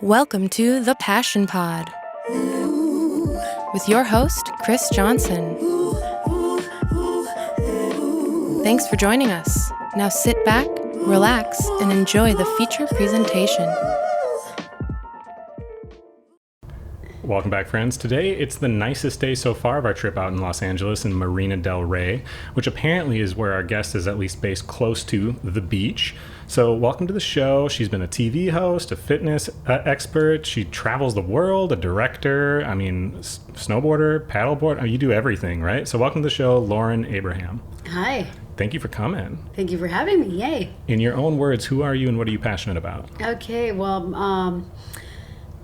Welcome to The Passion Pod with your host, Chris Johnson. Thanks for joining us. Now sit back, relax, and enjoy the feature presentation. Welcome back, friends. Today, it's the nicest day so far of our trip out in Los Angeles in Marina del Rey, which apparently is where our guest is at least based close to the beach. So welcome to the show. She's been a TV host, a fitness expert. She travels the world, a director, snowboarder, paddleboard. You do everything, right? So welcome to the show, Lauren Abraham. Hi. Thank you for coming. Thank you for having me. Yay. In your own words, who are you and what are you passionate about? Okay, well,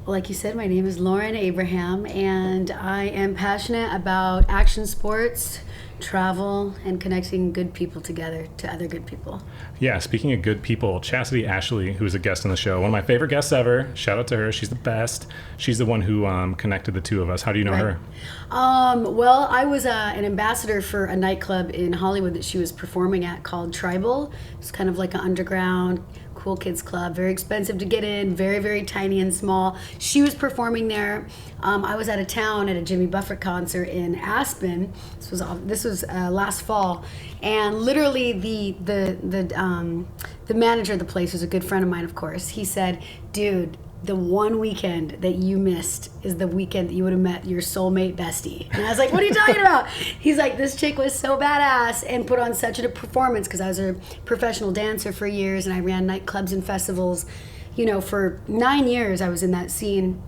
like you said, my name is Lauren Abraham, and I am passionate about action sports, travel, and connecting good people together to other good people. Yeah, speaking of good people, Chastity Ashley, who's a guest on the show, one of my favorite guests ever. Shout out to her. She's the best. She's the one who connected the two of us. How do you know her? Well, I was an ambassador for a nightclub in Hollywood that she was performing at called Tribal. It's kind of like an underground cool kids club, very expensive to get in, very, very tiny and small. She was performing there. I was out of town at a Jimmy Buffett concert in Aspen. This was last fall, and literally the manager of the place was a good friend of mine, of course. He said, "Dude, the one weekend that you missed is the weekend that you would have met your soulmate bestie." And I was like, "What are you talking about?" He's like, "This chick was so badass and put on such a performance," because I was a professional dancer for years and I ran nightclubs and festivals. For 9 years I was in that scene.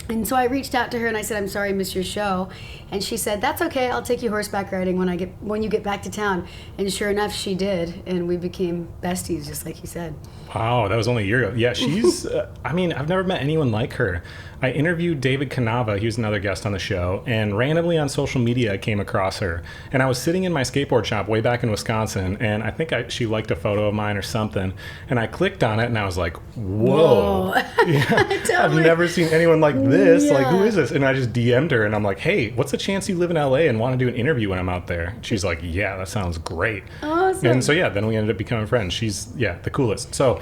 And so I reached out to her and I said, "I'm sorry I missed your show." And she said, "That's okay, I'll take you horseback riding when you get back to town." And sure enough, she did, and we became besties, just like you said. Wow, that was only a year ago. Yeah, she's, I've never met anyone like her. I interviewed David Canava, he was another guest on the show, and randomly on social media I came across her. And I was sitting in my skateboard shop way back in Wisconsin, and I think she liked a photo of mine or something, and I clicked on it, and I was like, whoa. Yeah, totally. I've never seen anyone like this. Yeah. Like, who is this? And I just DM'd her, and I'm like, "Hey, what's the chance you live in LA and want to do an interview when I'm out there?" She's like, "Yeah, that sounds great." Awesome. And so, then we ended up becoming friends. She's, the coolest. So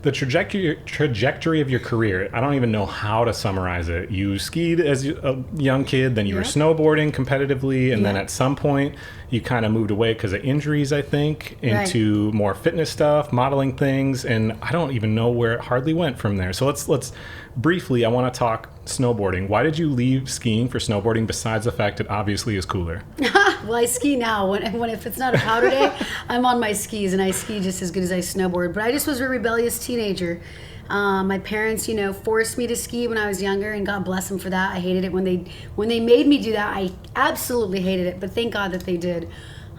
the trajectory of your career, I don't even know how to summarize it. You skied as a young kid, then you were snowboarding competitively, and then at some point you kind of moved away because of injuries, I think, into more fitness stuff, modeling things, and I don't even know where it hardly went from there. So let's briefly, I want to talk snowboarding. Why did you leave skiing for snowboarding besides the fact it obviously is cooler? Well, I ski now. If it's not a powder day, I'm on my skis, and I ski just as good as I snowboard. But I just was a rebellious teenager. My parents, forced me to ski when I was younger, and God bless them for that. I hated it when they made me do that. I absolutely hated it, but thank God that they did.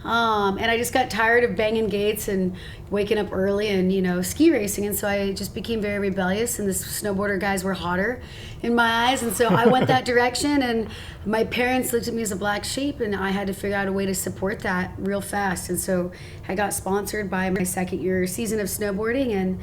And I just got tired of banging gates and waking up early and, ski racing. And so I just became very rebellious, and the snowboarder guys were hotter in my eyes. And so I went that direction, and my parents looked at me as a black sheep, and I had to figure out a way to support that real fast. And so I got sponsored by my second year season of snowboarding, and,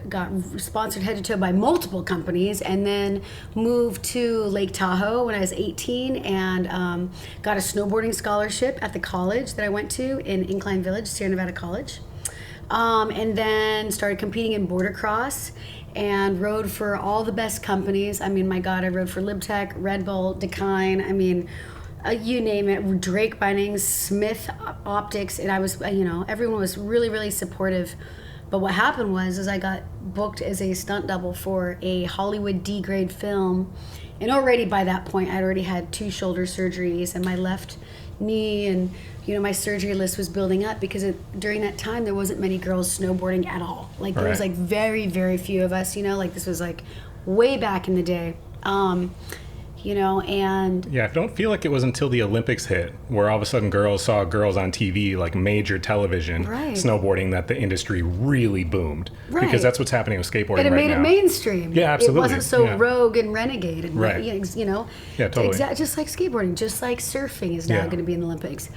got sponsored head to toe by multiple companies, and then moved to Lake Tahoe when I was 18 and got a snowboarding scholarship at the college that I went to in Incline Village, Sierra Nevada College. And then started competing in border cross and rode for all the best companies. I mean, my God, I rode for Libtech, Red Bull, Dakine. I mean, you name it, Drake Bunnings, Smith Optics, and I was, everyone was really, really supportive. But what happened was I got booked as a stunt double for a Hollywood D-grade film. And already by that point, I'd already had 2 shoulder surgeries and my left knee, and my surgery list was building up because during that time there wasn't many girls snowboarding at all. Like there was like very, very few of us, this was like way back in the day. And I don't feel like it was until the Olympics hit where all of a sudden girls saw girls on TV, like major television, snowboarding, that the industry really boomed. Because that's what's happening with skateboarding right now. And it made it mainstream. Yeah, absolutely. It wasn't so rogue and renegade. And, Yeah, totally. Just like skateboarding, just like surfing is now going to be in the Olympics.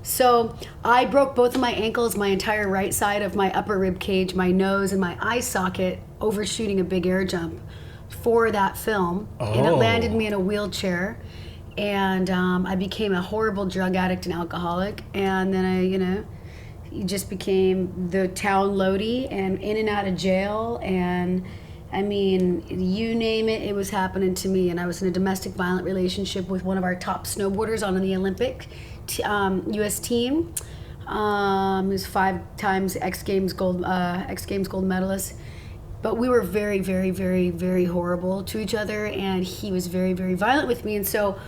So I broke both of my ankles, my entire right side of my upper rib cage, my nose, and my eye socket overshooting a big air jump for that film. And it landed me in a wheelchair, and I became a horrible drug addict and alcoholic, and then I just became the town loadie and in and out of jail, and I mean, you name it, it was happening to me. And I was in a domestic violent relationship with one of our top snowboarders on the Olympic U.S. team. He was 5 times X Games gold medalist. But we were very, very, very, very horrible to each other, and he was very, very violent with me. And so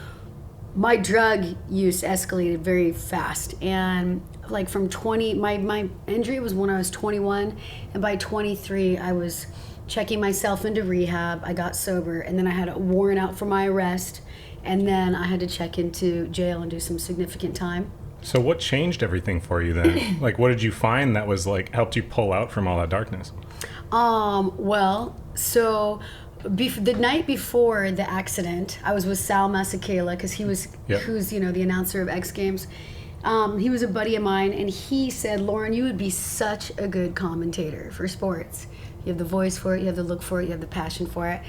my drug use escalated very fast. And like from 20, my injury was when I was 21, and by 23, I was checking myself into rehab. I got sober, and then I had a warrant out for my arrest, and then I had to check into jail and do some significant time. So what changed everything for you then? Like, what did you find that was like helped you pull out from all that darkness? Well, so the night before the accident, I was with Sal Masekela because who's the announcer of X Games. He was a buddy of mine, and he said, "Lauren, you would be such a good commentator for sports. You have the voice for it, you have the look for it, you have the passion for it."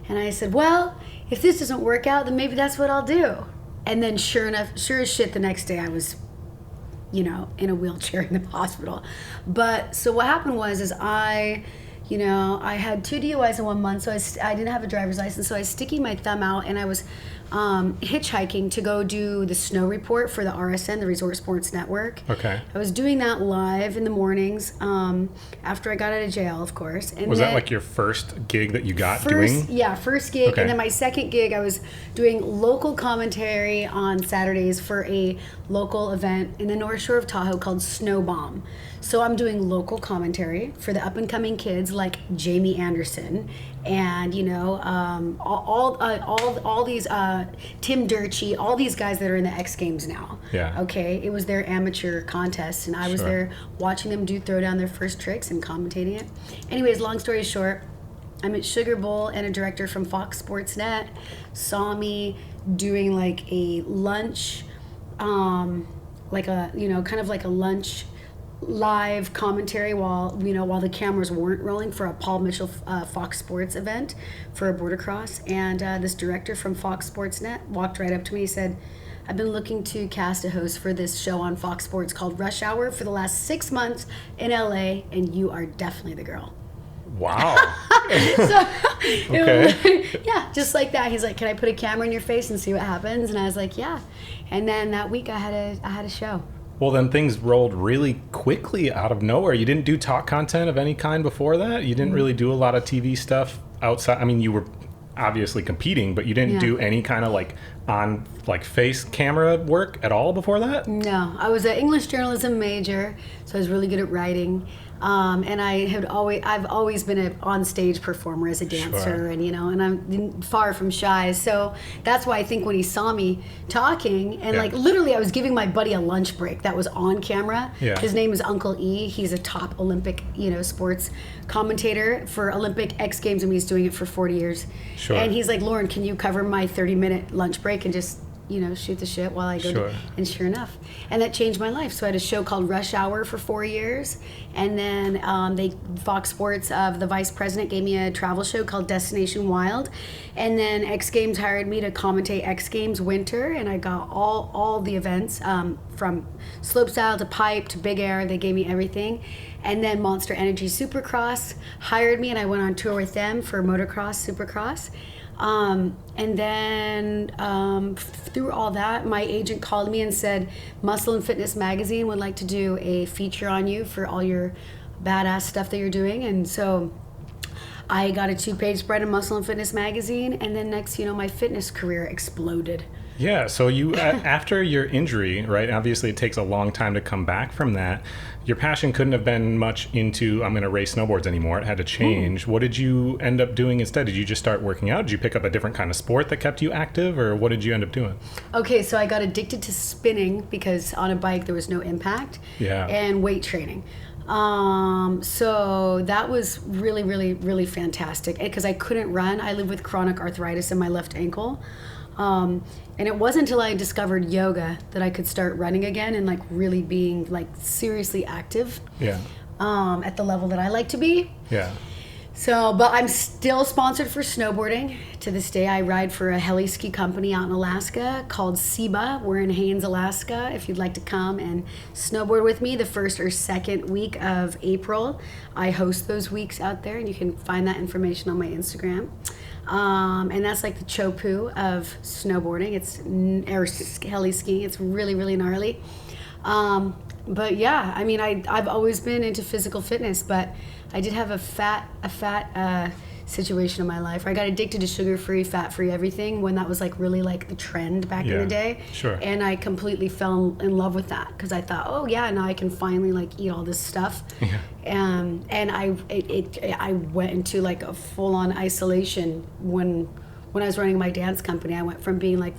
And I said, "Well, if this doesn't work out, then maybe that's what I'll do." And then sure as shit, the next day I was, in a wheelchair in the hospital. But so what happened was I had 2 DUIs in 1 month, so I didn't have a driver's license, so I was sticking my thumb out, and I was hitchhiking to go do the snow report for the RSN, the Resort Sports Network. Okay. I was doing that live in the mornings after I got out of jail, of course. And was that like your first gig that you got doing? Yeah, first gig. Okay. And then my second gig, I was doing local commentary on Saturdays for a local event in the North Shore of Tahoe called Snow Bomb. So I'm doing local commentary for the up-and-coming kids like Jamie Anderson and, all these, Tim Durchie, all these guys that are in the X Games now. Yeah. Okay? It was their amateur contest, and I was there watching them throw down their first tricks and commentating it. Anyways, long story short, I'm at Sugar Bowl, and a director from Fox Sports Net saw me doing like a lunch, kind of like a lunch live commentary while the cameras weren't rolling for a Paul Mitchell Fox Sports event for a border cross. And this director from Fox Sports Net walked right up to me and said, "I've been looking to cast a host for this show on Fox Sports called Rush Hour for the last 6 months in LA, and you are definitely the girl." Wow. So, Okay. yeah, just like that. He's like, "Can I put a camera in your face and see what happens?" And I was like, "Yeah." And then that week I had a show. Well, then things rolled really quickly out of nowhere. You didn't do talk content of any kind before that? You didn't really do a lot of TV stuff outside? I mean, you were obviously competing, but you didn't do any kind of face camera work at all before that? No, I was an English journalism major, so I was really good at writing. And I've always been an on-stage performer as a dancer, and I'm far from shy. So that's why I think when he saw me talking, and literally I was giving my buddy a lunch break that was on camera. Yeah. His name is Uncle E. He's a top Olympic, sports commentator for Olympic X Games, and he's doing it for 40 years. Sure. And he's like, "Lauren, can you cover my 30-minute lunch break and just shoot the shit while I go and sure enough. And that changed my life. So I had a show called Rush Hour for 4 years. And then Fox Sports, the vice president, gave me a travel show called Destination Wild. And then X Games hired me to commentate X Games winter. And I got all the events from slopestyle to pipe to big air. They gave me everything. And then Monster Energy Supercross hired me, and I went on tour with them for motocross, supercross. And then through all that, my agent called me and said, Muscle and Fitness Magazine would like to do a feature on you for all your badass stuff that you're doing. And so I got a 2-page spread in Muscle and Fitness Magazine, and then next, my fitness career exploded. Yeah, so you after your injury, right? Obviously, it takes a long time to come back from that. Your passion couldn't have been much into I'm going to race snowboards anymore. It had to change. What did you end up doing instead? Did you just start working out? Did you pick up a different kind of sport that kept you active, or what did you end up doing? Okay, so I got addicted to spinning because on a bike there was no impact. Yeah. And weight training. So that was really, really, really fantastic because I couldn't run. I live with chronic arthritis in my left ankle. And it wasn't until I discovered yoga that I could start running again and really being seriously active. Yeah. At the level that I like to be. Yeah. But I'm still sponsored for snowboarding. To this day, I ride for a heli ski company out in Alaska called SEBA. We're in Haines, Alaska. If you'd like to come and snowboard with me the first or second week of April, I host those weeks out there, and you can find that information on my Instagram. And that's like the Chopu of snowboarding. Or heli skiing. It's really, really gnarly. But yeah, I mean, I've always been into physical fitness, but I did have a fat situation in my life where I got addicted to sugar-free, fat-free everything when that was like really like the trend back in the day. Sure. And I completely fell in love with that because I thought, oh yeah, now I can finally like eat all this stuff. Yeah. And I went into like a full-on isolation when I was running my dance company. I went from being like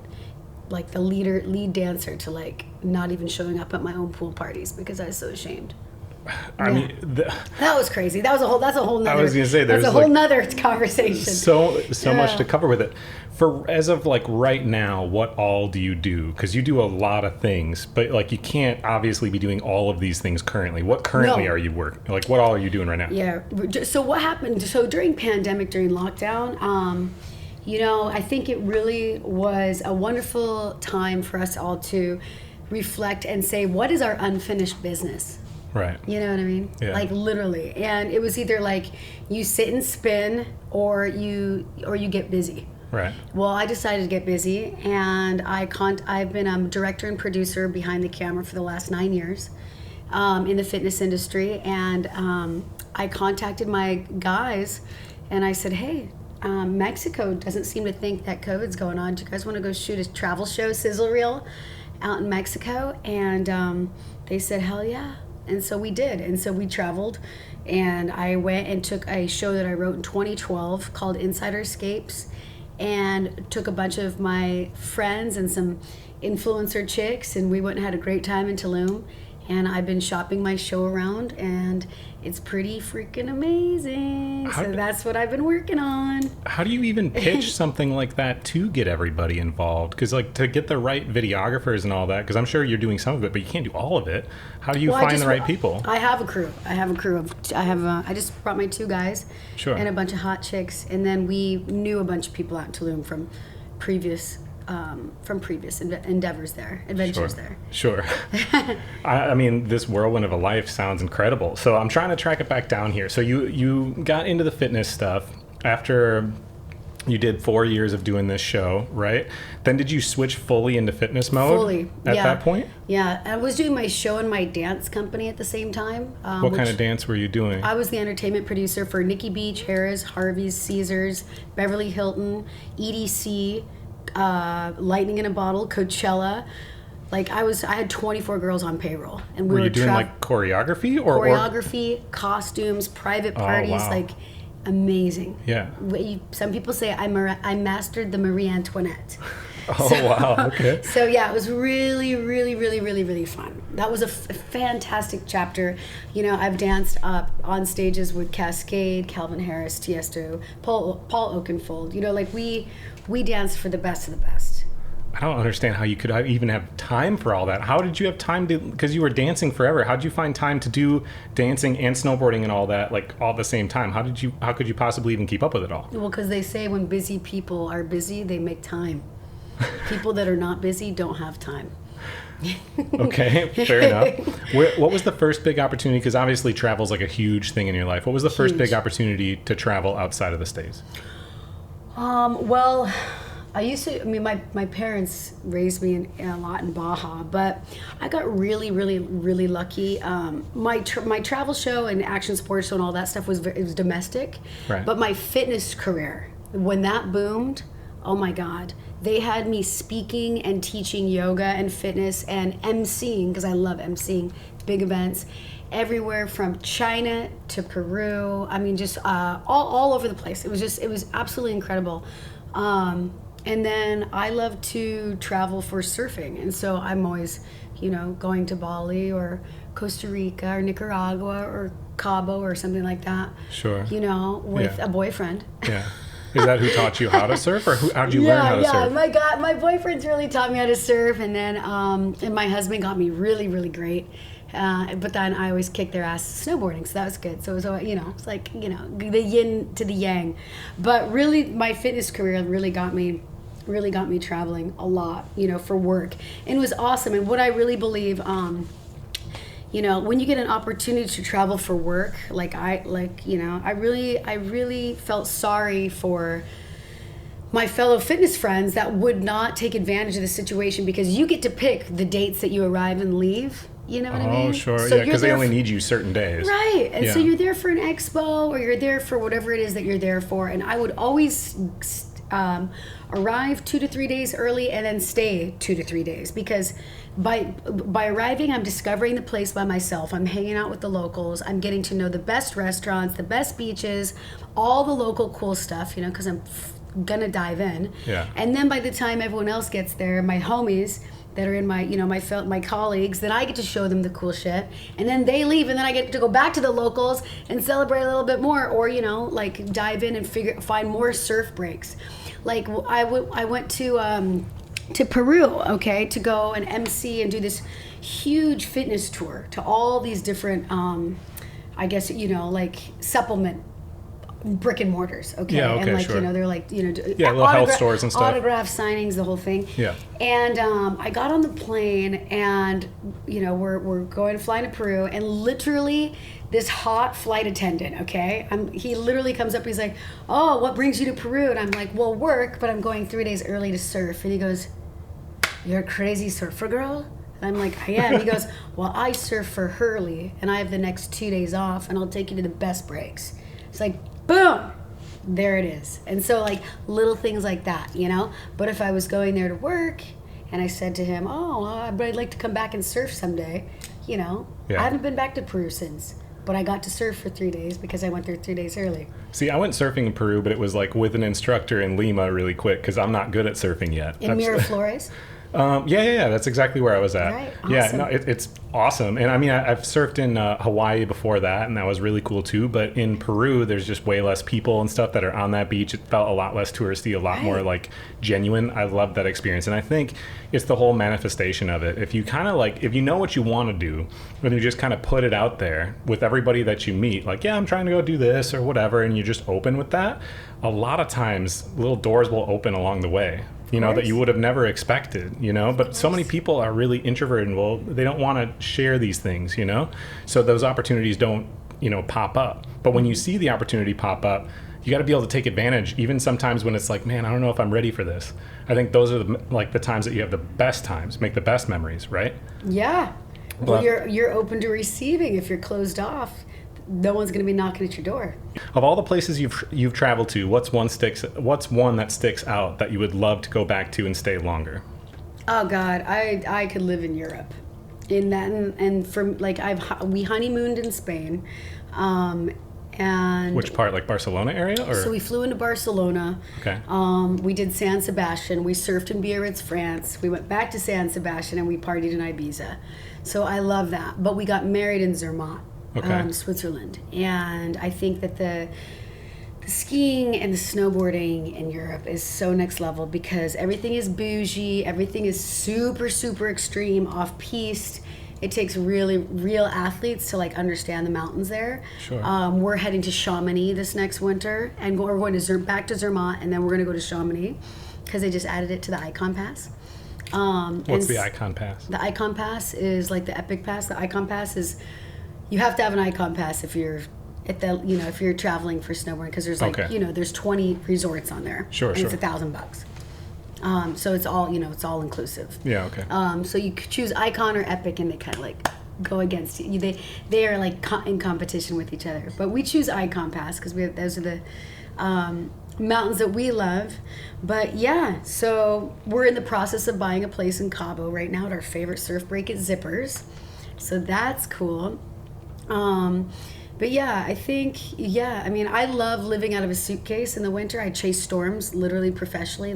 the lead dancer to like not even showing up at my own pool parties because I was so ashamed. I mean, that was crazy. That's a whole nother. I was gonna say that's a whole nother conversation. So much to cover with it. For as of like right now, what all do you do? Because you do a lot of things, but like you can't obviously be doing all of these things currently. What currently are you working? Like what all are you doing right now? Yeah. So what happened? So during pandemic, during lockdown, I think it really was a wonderful time for us all to reflect and say, what is our unfinished business? Right. You know what I mean? Yeah. Like literally. And it was either like you sit and spin or you get busy. Right. Well, I decided to get busy, and I've been a director and producer behind the camera for the last 9 years in the fitness industry, and I contacted my guys and I said, hey, Mexico doesn't seem to think that COVID's going on. Do you guys want to go shoot a travel show, sizzle reel, out in Mexico? And they said, hell yeah. And so we did. And so we traveled, and I went and took a show that I wrote in 2012 called Insider Escapes, and took a bunch of my friends and some influencer chicks, and we went and had a great time in Tulum. And I've been shopping my show around, and it's pretty freaking amazing. So that's what I've been working on. How do you even pitch something like that to get everybody involved? Because like to get the right videographers and all that, because I'm sure you're doing some of it, but you can't do all of it. How do you find the right people? I have a crew. I just brought my 2 guys. Sure. And a bunch of hot chicks. And then we knew a bunch of people out in Tulum from previous endeavors there, adventures there. Sure. I mean, this whirlwind of a life sounds incredible. So I'm trying to track it back down here. So you got into the fitness stuff after you did 4 years of doing this show, right? Then did you switch fully into fitness mode? Fully, at that point? Yeah, I was doing my show and my dance company at the same time. What kind of dance were you doing? I was the entertainment producer for Nikki Beach, Harrah's, Harvey's, Caesars, Beverly Hilton, EDC, Lightning in a Bottle, Coachella. Like I had 24 girls on payroll, and we were you doing like choreography or costumes, private parties, wow. like amazing. Yeah. Some people say I mastered the Marie Antoinette. Oh wow! Okay. So yeah, it was really, really, really, really, really fun. That was a fantastic chapter. You know, I've danced up on stages with Cascade, Calvin Harris, Tiesto, Paul Oakenfold. You know, like we danced for the best of the best. I don't understand how you could even have time for all that. How did you have time to? Because you were dancing forever. How did you find time to do dancing and snowboarding and all that, like all at the same time? How could you possibly even keep up with it all? Well, because they say when busy people are busy, they make time. People that are not busy don't have time. Okay, fair enough. What was the first big opportunity? Because obviously travel's like a huge thing in your life. What was the first big opportunity to travel outside of the States? Well, my parents raised me a lot in Baja, but I got really, really, really lucky. My travel show and action sports show and all that stuff was domestic. Right. But my fitness career, when that boomed, oh my God. They had me speaking and teaching yoga and fitness and emceeing, because I love emceeing big events, everywhere from China to Peru. I mean, just all over the place. It was absolutely incredible. And then I love to travel for surfing. And so I'm always, going to Bali or Costa Rica or Nicaragua or Cabo or something like that. Sure. With a boyfriend. Yeah. Is that who taught you how to surf, or how did you learn how to surf? My boyfriend's really taught me how to surf, and then and my husband got me really, really great But then I always kicked their ass snowboarding, so that was good. So it was, it's like, the yin to the yang. But really, my fitness career really got me traveling a lot, for work. And it was awesome. And what I really believe, when you get an opportunity to travel for work, I really felt sorry for my fellow fitness friends that would not take advantage of the situation, because you get to pick the dates that you arrive and leave. You know what I mean? Oh, sure. So yeah, because they only need you certain days. Right. And yeah. so you're there for an expo, or you're there for whatever it is that you're there for. And I would always arrive 2 to 3 days early and then stay 2 to 3 days, because by arriving, I'm discovering the place by myself. I'm hanging out with the locals. I'm getting to know the best restaurants, the best beaches, all the local cool stuff, because I'm gonna dive in. Yeah. And then by the time everyone else gets there, my homies that are in my, my colleagues, then I get to show them the cool shit. And then they leave, and then I get to go back to the locals and celebrate a little bit more, or, dive in and find more surf breaks. Like I went to Peru, okay, to go and MC and do this huge fitness tour to all these different, supplement brick and mortars, okay? Yeah, okay, and sure. they're like, little health stores and stuff. Autograph signings, the whole thing. Yeah. And I got on the plane, and we're flying to Peru, and literally this hot flight attendant, okay? He literally comes up, he's like, "Oh, what brings you to Peru?" And I'm like, "Well, work, but I'm going 3 days early to surf." And he goes, "You're a crazy surfer girl?" And I'm like, "I am." He goes, "Well, I surf for Hurley, and I have the next 2 days off, and I'll take you to the best breaks." It's like, boom, there it is. And so little things like that, But if I was going there to work and I said to him, "Oh, I'd like to come back and surf someday," Yeah. I haven't been back to Peru since. But I got to surf for 3 days because I went there 3 days early. See, I went surfing in Peru, but it was with an instructor in Lima really quick, because I'm not good at surfing yet. In Miraflores? Yeah. That's exactly where I was at. Right. Awesome. Yeah, no, it's awesome. And I mean, I've surfed in Hawaii before that, and that was really cool too. But in Peru, there's just way less people and stuff that are on that beach. It felt a lot less touristy, a lot more genuine. I loved that experience. And I think it's the whole manifestation of it. If you kind of if you know what you want to do, then you just kind of put it out there with everybody that you meet. I'm trying to go do this or whatever, and you're just open with that. A lot of times, little doors will open along the way. That you would have never expected, but so many people are really introverted and they don't want to share these things, so those opportunities don't, pop up. But when you see the opportunity pop up, you got to be able to take advantage, even sometimes when it's man, I don't know if I'm ready for this. I think those are the times that you have the best times, make the best memories, right? Yeah. Well, you're open to receiving. If you're closed off, no one's going to be knocking at your door. Of all the places you've traveled to, what's one that sticks out that you would love to go back to and stay longer? Oh God, I could live in Europe. In that, and from we honeymooned in Spain, and which part, Barcelona area, or? So we flew into Barcelona. Okay. We did San Sebastian. We surfed in Biarritz, France. We went back to San Sebastian and we partied in Ibiza. So I love that. But we got married in Zermatt. Okay. Switzerland. And I think that the skiing and the snowboarding in Europe is so next level, because everything is bougie, everything is super, super extreme, off-piste. It takes really real athletes to understand the mountains there. Sure. We're heading to Chamonix this next winter, and we're going to back to Zermatt, and then we're going to go to Chamonix because they just added it to the Icon Pass. What's the Icon Pass? The Icon Pass is the Epic Pass. The Icon Pass is, you have to have an Icon Pass if you're at the, if you're traveling for snowboarding, because there's there's 20 resorts on there. Sure. It's $1,000. So it's all, it's all inclusive. Yeah. Okay. So you could choose Icon or Epic, and they kind of go against you. They are in competition with each other. But we choose Icon Pass because those are the mountains that we love. But yeah, so we're in the process of buying a place in Cabo right now at our favorite surf break at Zippers. So that's cool. But yeah, I think, I love living out of a suitcase in the winter. I chase storms literally professionally,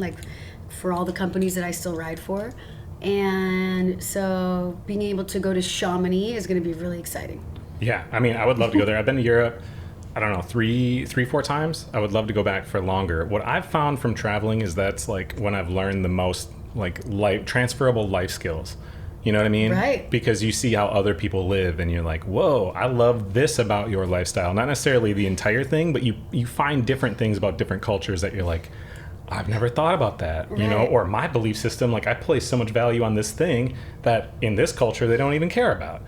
for all the companies that I still ride for. And so being able to go to Chamonix is going to be really exciting. Yeah, I would love to go there. I've been to Europe, I don't know, 4 times. I would love to go back for longer. What I've found from traveling is that's when I've learned the most transferable life skills. You know what I mean? Right. Because you see how other people live and you're like, whoa, I love this about your lifestyle. Not necessarily the entire thing, but you find different things about different cultures that you're like, I've never thought about that, you know, Right. or my belief system, like I place so much value on this thing that in this culture they don't even care about.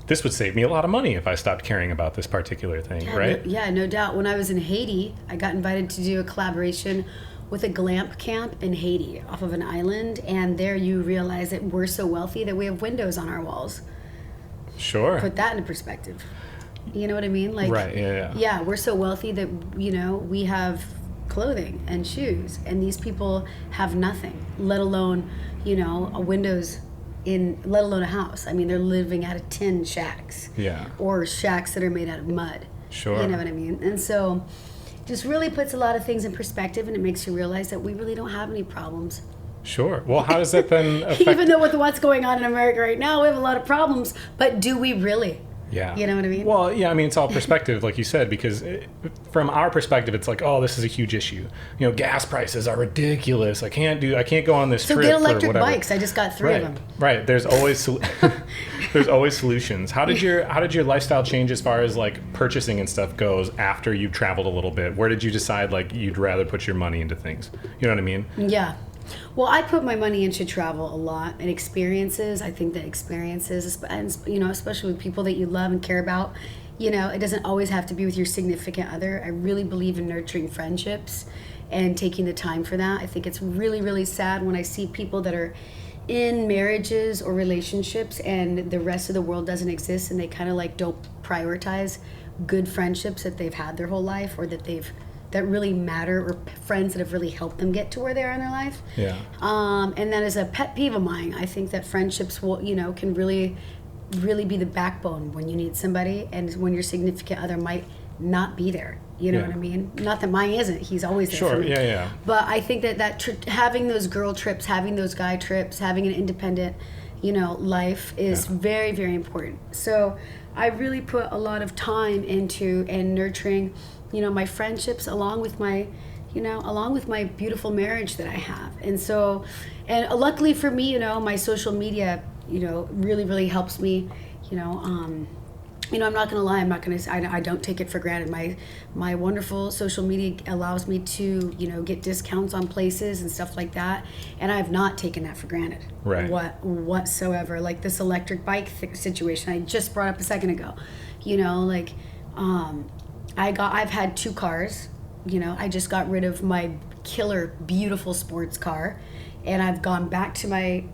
This would save me a lot of money if I stopped caring about this particular thing, right? No doubt. When I was in Haiti, I got invited to do a collaboration with a glamp camp in Haiti off of an island. And there you realize that we're so wealthy that we have windows on our walls. Sure. Put that into perspective. You know what I mean? Like, Right, yeah. Yeah, we're so wealthy that, you know, we have clothing and shoes. And these people have nothing, let alone, you know, a windows let alone a house. I mean, they're living out of tin shacks. Yeah. Or shacks that are made out of mud. Sure. You know what I mean? And so just really puts a lot of things in perspective, and it makes you realize that we really don't have any problems. Sure. Well, how does that then affect... Even though with what's going on in America right now, we have a lot of problems, but do we really? Yeah. You know what I mean? Well, yeah, I mean, it's all perspective, like you said, because from our perspective, it's like, oh, this is a huge issue. You know, gas prices are ridiculous. I can't go on this so trip get for electric whatever. bikes. I just got 3 of them. Right. There's always there's always solutions. How did your lifestyle change as far as like purchasing and stuff goes after you've traveled a little bit? Where did you decide like you'd rather put your money into things? You know what I mean? Yeah. Well, I put my money into travel a lot and experiences. I think that experiences, and you know, especially with people that you love and care about, you know, it doesn't always have to be with your significant other. I really believe in nurturing friendships and taking the time for that. I think it's really, really sad when I see people that are in marriages or relationships and the rest of the world doesn't exist, and they kind of like don't prioritize good friendships that they've had their whole life, or that really matter, or friends that have really helped them get to where they are in their life. Yeah. And that is a pet peeve of mine. I think that friendships will, you know, can really, really be the backbone when you need somebody, and when your significant other might not be there. You know Yeah. what I mean? Not that mine isn't. He's always there Sure. for me. Yeah. But I think that having those girl trips, having those guy trips, having an independent, you know, life is very, very important. So I really put a lot of time into and nurturing, you know, my friendships along with my beautiful marriage that I have. And so, and luckily for me, you know, my social media, you know, really, really helps me, you know, I'm not gonna lie, I don't take it for granted. My wonderful social media allows me to, you know, get discounts on places and stuff like that, and I have not taken that for granted. Right. Whatsoever. Like this electric bike situation I just brought up a second ago. You know, like, I've had 2 cars. You know, I just got rid of my killer, beautiful sports car, and I've gone back to my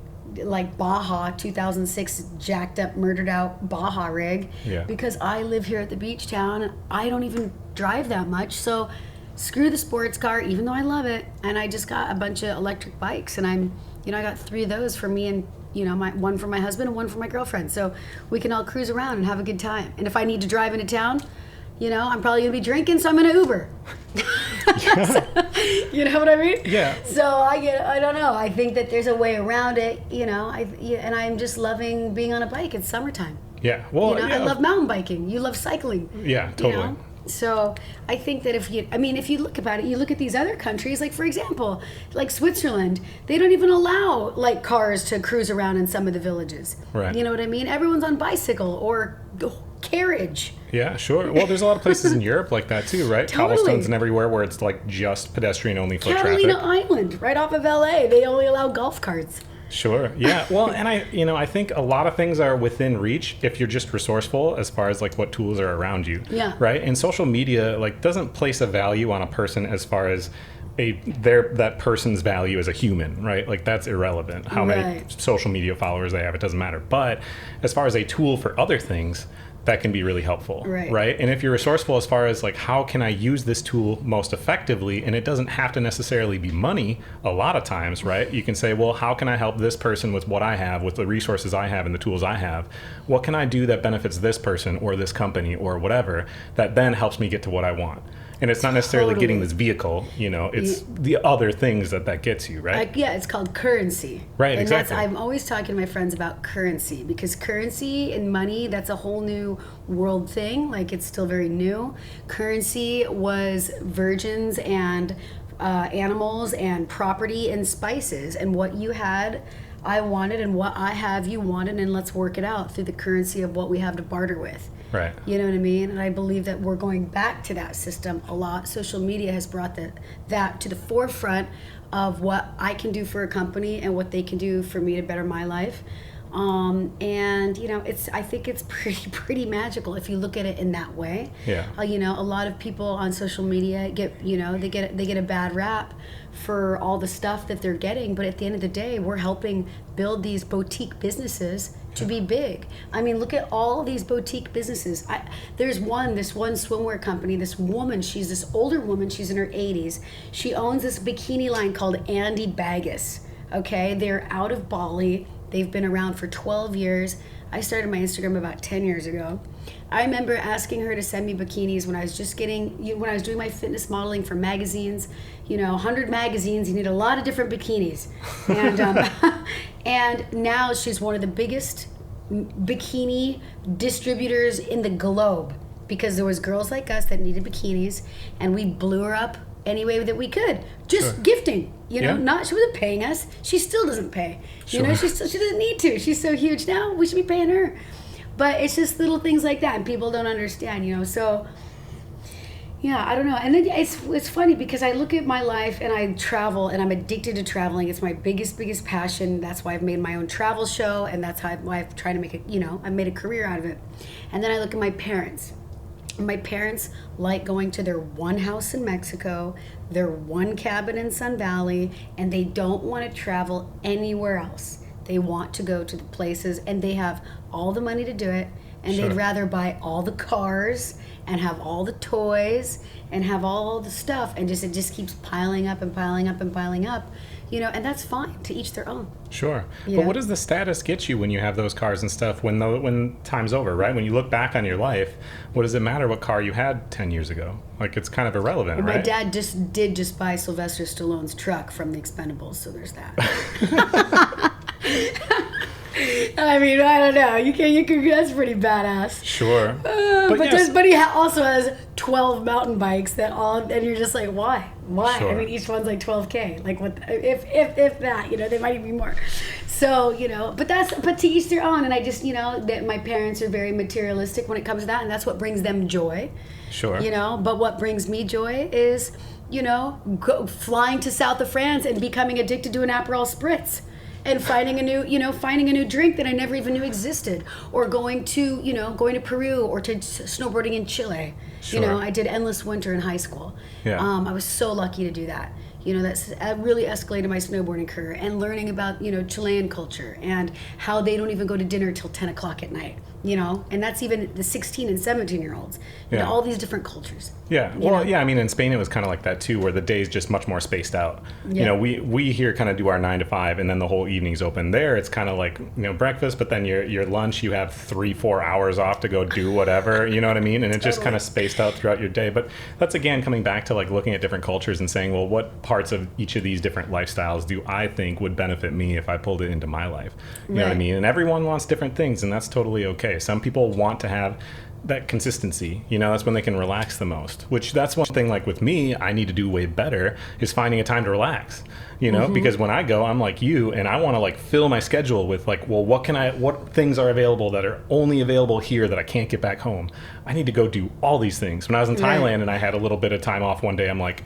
like Baja 2006 jacked up, murdered out Baja rig, because I live here at the beach town and I don't even drive that much. So screw the sports car, even though I love it. And I just got a bunch of electric bikes, and I got 3 of those for me, and you know, one for my husband and one for my girlfriend, so we can all cruise around and have a good time. And if I need to drive into town, you know, I'm probably gonna be drinking, so I'm gonna Uber. You know what I mean? Yeah. So I don't know. I think that there's a way around it, you know. And I'm just loving being on a bike. It's summertime. Yeah. Well, you know, I love mountain biking. You love cycling. Yeah, totally. You know? So I think that if you look about it, you look at these other countries, like for example, like Switzerland, they don't even allow like cars to cruise around in some of the villages. Right. You know what I mean? Everyone's on bicycle or carriage. Yeah, sure. Well, there's a lot of places in Europe like that too, right? Totally. Cobblestones and everywhere where it's like just pedestrian only foot Catalina traffic. Island, right off of LA, they only allow golf carts. Sure. Yeah. Well, and I think a lot of things are within reach if you're just resourceful as far as like what tools are around you. Yeah. Right. And social media like doesn't place a value on a person as far as that person's value as a human, right? Like that's irrelevant. How many social media followers they have, it doesn't matter. But as far as a tool for other things, that can be really helpful, right? And if you're resourceful as far as like, how can I use this tool most effectively? And it doesn't have to necessarily be money a lot of times, right? You can say, well, how can I help this person with what I have, with the resources I have and the tools I have? What can I do that benefits this person or this company or whatever that then helps me get to what I want? And it's not necessarily getting this vehicle, you know, it's the other things that gets you, right? It's called currency. Right, and exactly. I'm always talking to my friends about currency, because currency and money, that's a whole new world thing. Like, it's still very new. Currency was virgins and animals and property and spices. And what you had I wanted and what I have you wanted, and let's work it out through the currency of what we have to barter with. Right. You know what I mean? And I believe that we're going back to that system a lot. Social media has brought that to the forefront of what I can do for a company and what they can do for me to better my life. And you know, I think it's pretty magical if you look at it in that way. Yeah. You know, a lot of people on social media get a bad rap for all the stuff that they're getting, but at the end of the day, we're helping build these boutique businesses to be big. I mean, look at all these boutique businesses. There's this one swimwear company, this woman, she's this older woman, she's in her 80s. She owns this bikini line called Andy Bagus. Okay, they're out of Bali. They've been around for 12 years. I started my Instagram about 10 years ago. I remember asking her to send me bikinis when I was when I was doing my fitness modeling for magazines. 100 magazines, you need a lot of different bikinis. And and now she's one of the biggest bikini distributors in the globe, because there was girls like us that needed bikinis, and we blew her up any way that we could, just gifting. She wasn't paying us. She still doesn't pay. She doesn't need to. She's so huge now. We should be paying her. But it's just little things like that, and people don't understand. So yeah, I don't know. And then it's funny because I look at my life and I travel, and I'm addicted to traveling. It's my biggest passion. That's why I've made my own travel show, and that's why I've tried to make I made a career out of it. And then I look at my parents. My parents like going to their one house in Mexico, their one cabin in Sun Valley, and they don't want to travel anywhere else. They want to go to the places, and they have all the money to do it, and Sure. they'd rather buy all the cars and have all the toys and have all the stuff, and it just keeps piling up and piling up and piling up. And that's fine, to each their own. Sure. Yeah. But what does the status get you when you have those cars and stuff when time's over, right? When you look back on your life, what does it matter what car you had 10 years ago? Like, it's kind of irrelevant, And right? my dad did buy Sylvester Stallone's truck from the Expendables, so there's that. I mean, I don't know. You can. That's pretty badass. Sure. But he also has 12 mountain bikes and you're just like, why? Sure. I mean, each one's like 12K. Like, what? If that, they might even be more. So, but to each their own. And I just, that my parents are very materialistic when it comes to that, and that's what brings them joy. Sure. But what brings me joy is, flying to south of France and becoming addicted to an Aperol Spritz. And finding a new drink that I never even knew existed, or going to Peru, or to snowboarding in Chile. Sure. I did endless winter in high school. Yeah. I was so lucky to do that. That's really escalated my snowboarding career, and learning about Chilean culture and how they don't even go to dinner till 10 o'clock at night. And that's even the 16 and 17-year-olds. Yeah. All these different cultures. Yeah. Well, yeah, I mean, in Spain it was kind of like that too, where the day's just much more spaced out. Yeah. We here kind of do our 9 to 5, and then the whole evening's open. There it's kind of like, breakfast, but then your lunch, you have 3-4 hours off to go do whatever, you know what I mean? And it's just kind of spaced out throughout your day. But that's, again, coming back to like looking at different cultures and saying, well, what parts of each of these different lifestyles do I think would benefit me if I pulled it into my life? You know what I mean? And everyone wants different things, and that's totally okay. Some people want to have that consistency, that's when they can relax the most, which that's one thing, like with me, I need to do way better is finding a time to relax, because when I go, I'm like you, and I want to like fill my schedule with like, well, what things are available that are only available here that I can't get back home? I need to go do all these things. When I was in Thailand and I had a little bit of time off one day, I'm like,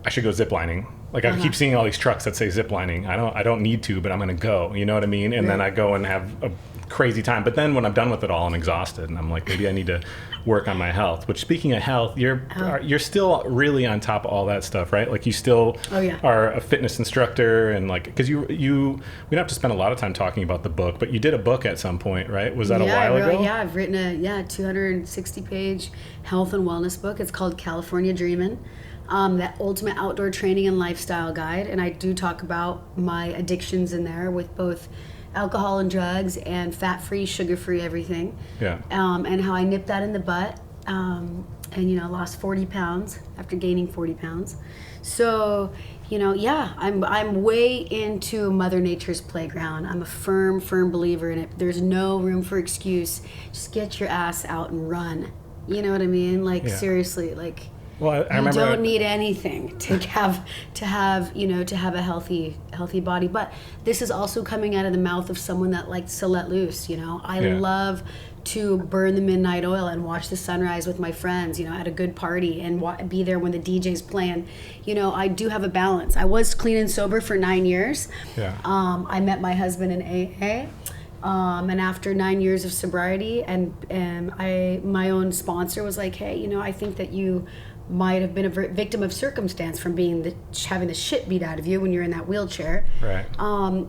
I should go ziplining. Like, I keep seeing all these trucks that say ziplining. I don't need to, but I'm going to go, you know what I mean? And then I go and have a crazy time. But then when I'm done with it all, I'm exhausted, and I'm like, maybe I need to work on my health. Which, speaking of health, you're still really on top of all that stuff, right? Like, you still are a fitness instructor, and like, because we don't have to spend a lot of time talking about the book, but you did a book at some point, right? Was that a while ago? Yeah, I've written a 260-page health and wellness book. It's called California Dreamin'. That ultimate outdoor training and lifestyle guide, and I do talk about my addictions in there with both alcohol and drugs and fat-free, sugar-free everything. Yeah. And how I nipped that in the butt, and lost 40 pounds after gaining 40 pounds. So, I'm way into Mother Nature's playground. I'm a firm believer in it. There's no room for excuse. Just get your ass out and run. You know what I mean? Like, seriously, like. Well, I You remember. don't need anything to have a healthy body. But this is also coming out of the mouth of someone that likes to let loose. I Yeah. love to burn the midnight oil and watch the sunrise with my friends. At a good party and be there when the DJ's playing. I do have a balance. I was clean and sober for 9 years. Yeah. I met my husband in AA. And after 9 years of sobriety, and my own sponsor was like, hey, I think that you might have been a victim of circumstance from having the shit beat out of you when you're in that wheelchair. Right.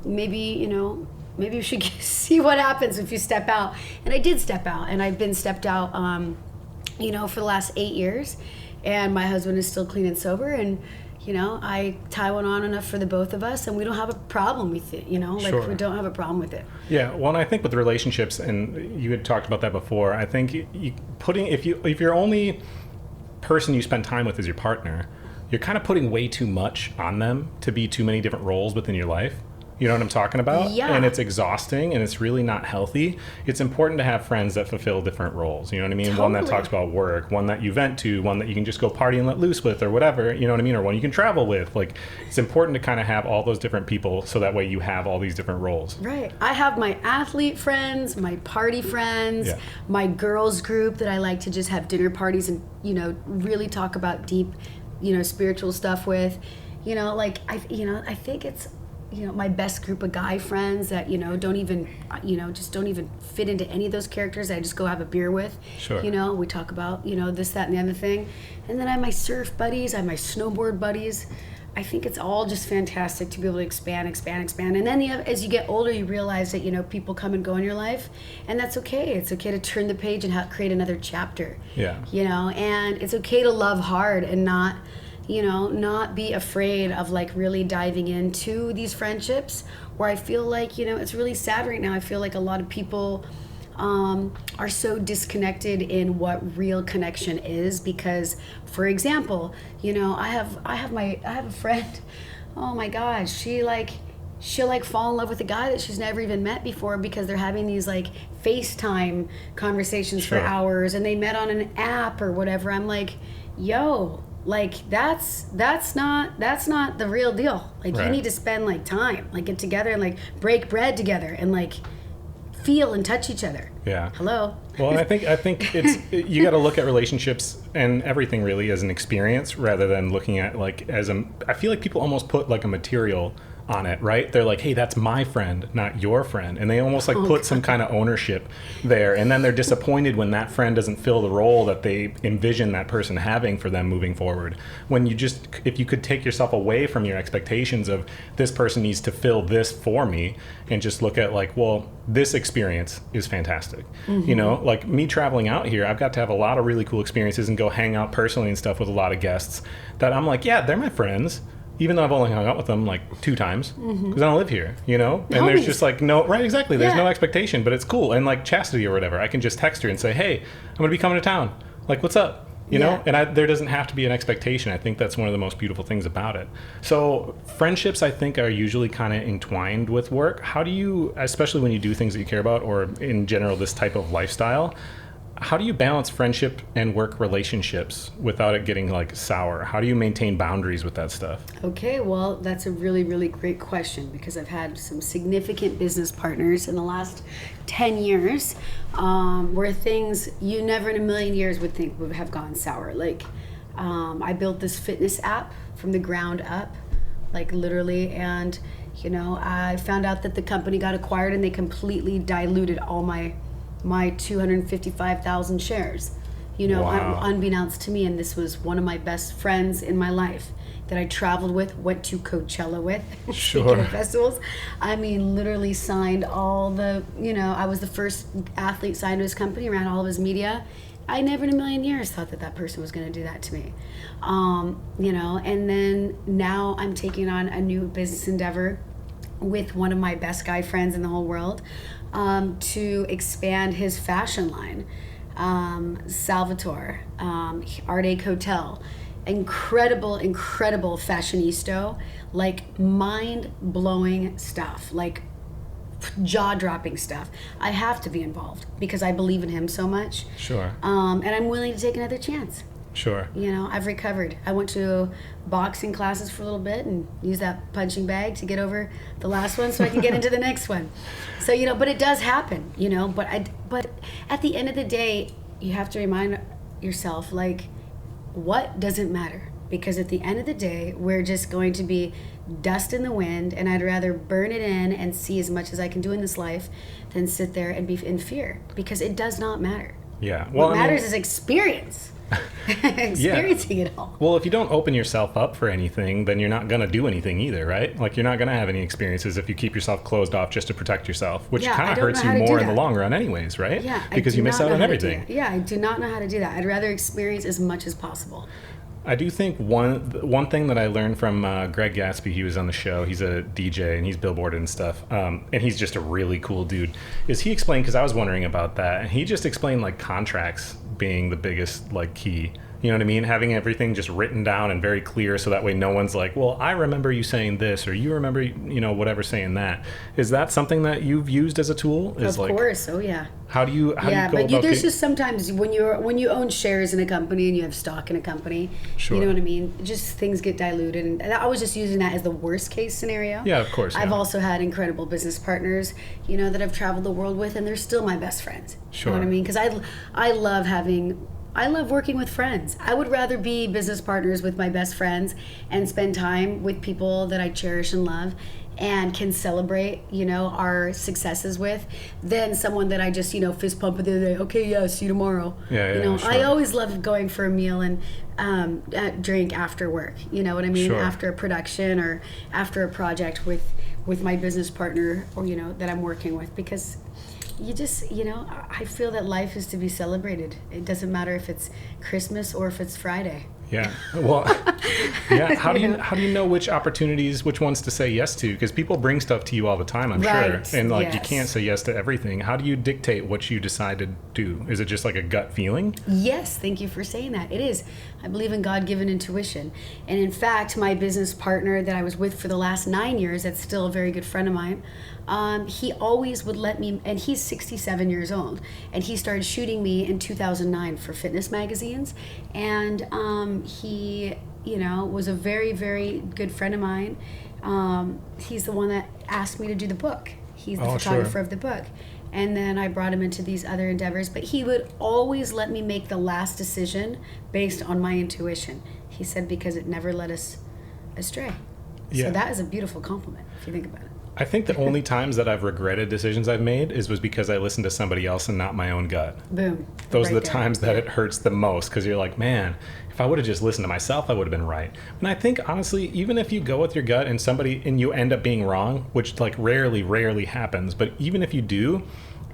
Maybe you should see what happens if you step out. And I did step out, and I've been stepped out, for the last 8 years. And my husband is still clean and sober, and I tie one on enough for the both of us, and we don't have a problem with it. Sure. We don't have a problem with it. Yeah, well, and I think with relationships, and you had talked about that before, I think if your only person you spend time with is your partner, you're kind of putting way too much on them to be too many different roles within your life. You know what I'm talking about? Yeah. And it's exhausting, and it's really not healthy. It's important to have friends that fulfill different roles. You know what I mean? Totally. One that talks about work, one that you vent to, one that you can just go party and let loose with, or whatever. You know what I mean? Or one you can travel with. Like, it's important to kind of have all those different people, so that way you have all these different roles. Right. I have my athlete friends, my party friends, Yeah. my girls group that I like to just have dinner parties and, really talk about deep, spiritual stuff with. I think it's, my best group of guy friends that, don't even fit into any of those characters. I just go have a beer with. Sure. We talk about, this, that, and the other thing. And then I have my surf buddies, I have my snowboard buddies. I think it's all just fantastic to be able to expand. And then as you get older, you realize that, people come and go in your life, and that's okay. It's okay to turn the page and create another chapter. Yeah. And it's okay to love hard and not be afraid of really diving into these friendships where I feel like, it's really sad right now. I feel like a lot of people are so disconnected in what real connection is because, for example, I have a friend, oh my gosh, she'll fall in love with a guy that she's never even met before because they're having these FaceTime conversations Sure. for hours, and they met on an app or whatever. I'm like, yo, that's not the real deal. You Right. need to spend time, get together and break bread together and feel and touch each other. Yeah. Hello. Well, and I think you got to look at relationships and everything really as an experience rather than looking at I feel like people almost put a material on it, right? They're like, hey, that's my friend, not your friend. And they almost put some kind of ownership there. And then they're disappointed when that friend doesn't fill the role that they envision that person having for them moving forward. When if you could take yourself away from your expectations of this person needs to fill this for me and just look at well, this experience is fantastic. Mm-hmm. Me traveling out here, I've got to have a lot of really cool experiences and go hang out personally and stuff with a lot of guests that I'm like, yeah, they're my friends. Even though I've only hung out with them 2 times because I don't live here, and there's just no, right, exactly. There's no expectation, but it's cool. And Chastity or whatever, I can just text her and say, hey, I'm going to be coming to town. What's up? And there doesn't have to be an expectation. I think that's one of the most beautiful things about it. So friendships, I think, are usually kind of entwined with work. How do you, especially when you do things that you care about or in general this type of lifestyle, how do you balance friendship and work relationships without it getting sour? How do you maintain boundaries with that stuff? Okay, well, that's a really, really great question because I've had some significant business partners in the last 10 years where things you never in a million years would think would have gone sour. I built this fitness app from the ground up, literally, and, I found out that the company got acquired and they completely diluted all my 255,000 shares, Wow. unbeknownst to me. And this was one of my best friends in my life that I traveled with, went to Coachella with, Sure. speaking of festivals. I mean, literally signed all the, I was the first athlete signed to his company, ran all of his media. I never in a million years thought that person was going to do that to me. And then now I'm taking on a new business endeavor with one of my best guy friends in the whole world, to expand his fashion line. Salvatore, Art Hotel, incredible fashionista, mind-blowing stuff, jaw-dropping stuff. I have to be involved because I believe in him so much. Sure. And I'm willing to take another chance. Sure. You know, I've recovered. I went to boxing classes for a little bit and used that punching bag to get over the last one so I can get into the next one. So, you know, but it does happen, you know, but at the end of the day, you have to remind yourself, like, what doesn't matter? Because at the end of the day, we're just going to be dust in the wind, and I'd rather burn it in and see as much as I can do in this life than sit there and be in fear, because it does not matter. Yeah. Well, what matters is experience. Experiencing it all. Well, if you don't open yourself up for anything, then you're not going to do anything either, right? Like, you're not going to have any experiences if you keep yourself closed off just to protect yourself, which kind of hurts you more in the long run anyways, right? Yeah. Because you miss out on everything. Yeah, I do not know how to do that. I'd rather experience as much as possible. I do think one thing that I learned from Greg Gatsby, he was on the show, he's a DJ and he's billboarded and stuff, and he's just a really cool dude, is he explained, because I was wondering about that, and he just explained, like, contracts being the biggest, like, key. You know what I mean? Having everything just written down and very clear, so that way no one's like, well, I remember you saying this, or you remember, you know, whatever, saying that. Is that something that you've used as a tool? Of course. Oh, yeah. How do you go about... There's just sometimes when you own shares in a company and you have stock in a company, sure. You know what I mean? Just things get diluted. And I was just using that as the worst case scenario. Yeah, of course. I've also had incredible business partners, you know, that I've traveled the world with, and they're still my best friends. Sure. You know what I mean? Because I love working with friends. I would rather be business partners with my best friends and spend time with people that I cherish and love and can celebrate, you know, our successes with, than someone that I just, you know, fist pump at the other day. Okay, yeah, see you tomorrow. Yeah, you know, sure. I always loved going for a meal and drink after work. You know what I mean? Sure. After a production or after a project with my business partner, or, you know, that I'm working with, because you just, you know, I feel that life is to be celebrated. It doesn't matter if it's Christmas or if it's Friday. Yeah. Well, yeah. How do you know which ones to say yes to? Because people bring stuff to you all the time, I'm right. sure. And, like, yes. You can't say yes to everything. How do you dictate what you decide to do? Is it just like a gut feeling? Yes. Thank you for saying that. It is. I believe in God-given intuition. And in fact, my business partner that I was with for the last 9 years, that's still a very good friend of mine, he always would let me, and he's 67 years old, and he started shooting me in 2009 for fitness magazines, and he, you know, was a very, very good friend of mine. He's the one that asked me to do the book. He's the photographer sure. of the book. And then I brought him into these other endeavors, but he would always let me make the last decision based on my intuition. He said, because it never led us astray. Yeah. So that is a beautiful compliment, if you think about it. I think the only times that I've regretted decisions I've made was because I listened to somebody else and not my own gut. Boom. Those right are the there. times that it hurts the most, because you're like, man, if I would have just listened to myself, I would have been right. And I think, honestly, even if you go with your gut and you end up being wrong, which, like, rarely happens, but even if you do,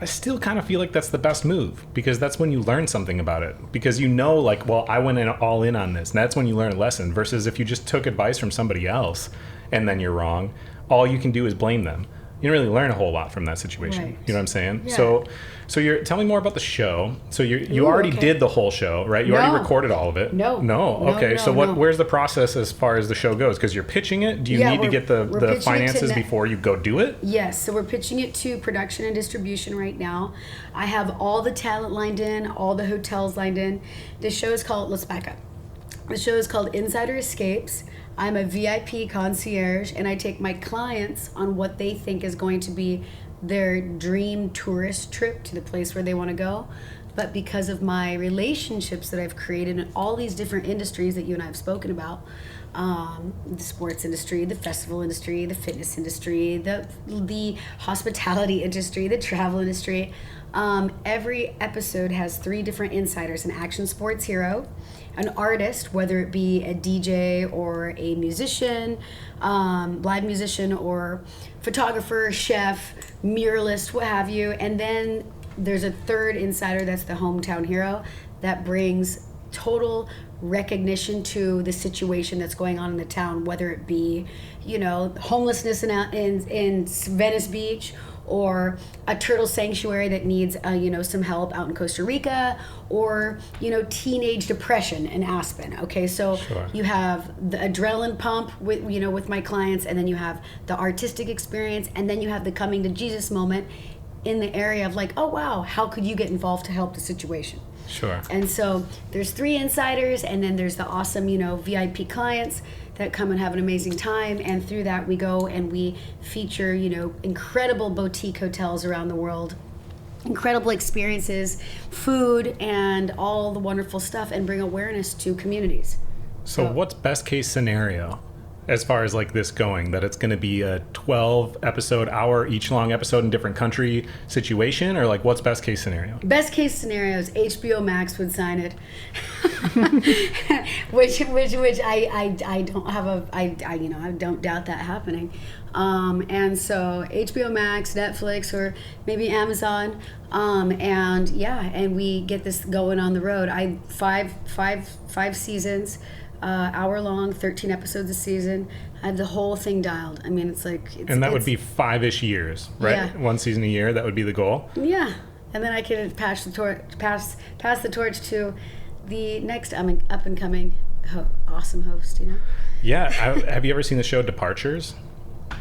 I still kind of feel like that's the best move, because that's when you learn something about it. Because you know, like, well, I went all in on this, and that's when you learn a lesson, versus if you just took advice from somebody else and then you're wrong, all you can do is blame them. You don't really learn a whole lot from that situation. Right. You know what I'm saying? Yeah. So you're tell me more about the show. So you already did the whole show, right? You already recorded all of it. No. Okay. So no. where's the process as far as the show goes? Because you're pitching it. Do you need to get the finances before you go do it? Yes. So we're pitching it to production and distribution right now. I have all the talent lined in, all the hotels lined in. The show is called, let's back up. The show is called Insider Escapes. I'm a VIP concierge, and I take my clients on what they think is going to be their dream tourist trip to the place where they want to go. But because of my relationships that I've created in all these different industries that you and I have spoken about, the sports industry, the festival industry, the fitness industry, the hospitality industry, the travel industry, every episode has 3 different insiders: an action sports hero, an artist, whether it be a DJ or a musician, live musician, or photographer, chef, muralist, what have you. And then there's a 3rd insider, that's the hometown hero, that brings total recognition to the situation that's going on in the town, whether it be, you know, homelessness in Venice Beach, or a turtle sanctuary that needs, you know, some help out in Costa Rica, or, you know, teenage depression in Aspen. Okay, so sure. You have the adrenaline pump with my clients, and then you have the artistic experience, and then you have the coming to Jesus moment in the area of, like, oh wow, how could you get involved to help the situation? Sure. And so there's 3 insiders, and then there's the awesome, VIP clients that come and have an amazing time. And through that, we go and we feature, incredible boutique hotels around the world, incredible experiences, food, and all the wonderful stuff, and bring awareness to communities. So what's best case scenario as far as like this going, that it's going to be a 12 episode, hour each long episode in different country situation, or like what's best case scenario? Best case scenario is HBO Max would sign it, which I don't have I don't doubt that happening. And so HBO Max, Netflix, or maybe Amazon, and we get this going on the road. Five seasons. Hour long, 13 episodes a season. I have the whole thing dialed. I mean, and that would be 5-ish years, right? Yeah. 1 season a year. That would be the goal. Yeah, and then I can pass the torch to the next up and coming awesome host. Yeah. Have you ever seen the show Departures?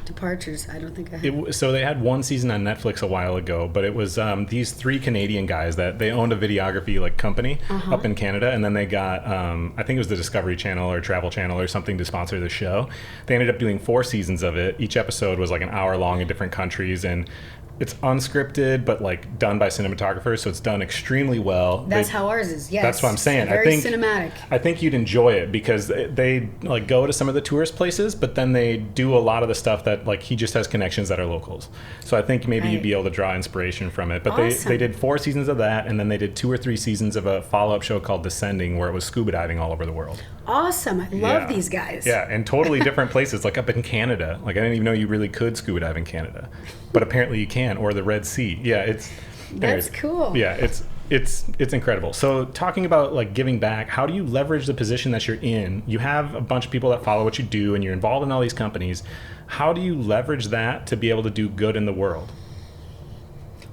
Departures, I don't think I have. So they had 1 season on Netflix a while ago, but it was these 3 Canadian guys that they owned a videography company up in Canada, and then they got I think it was the Discovery Channel or Travel Channel or something to sponsor the show. They ended up doing 4 seasons of it. Each episode was like an hour long in different countries, and it's unscripted but like done by cinematographers, so it's done extremely well. That's how ours is. Yes, that's what I'm saying. Very cinematic. I think you'd enjoy it because they like go to some of the tourist places, but then they do a lot of the stuff that like he just has connections that are locals. So I think maybe you'd be able to draw inspiration from it. But awesome. they did 4 seasons of that, and then they did 2 or 3 seasons of a follow-up show called Descending, where it was scuba diving all over the world. Awesome. I love these guys. Yeah, and totally different places, like up in Canada. Like I didn't even know you really could scuba dive in Canada, but apparently you can, or the Red Sea. Yeah, that's cool. Yeah, it's incredible. So talking about like giving back, how do you leverage the position that you're in? You have a bunch of people that follow what you do, and you're involved in all these companies. How do you leverage that to be able to do good in the world?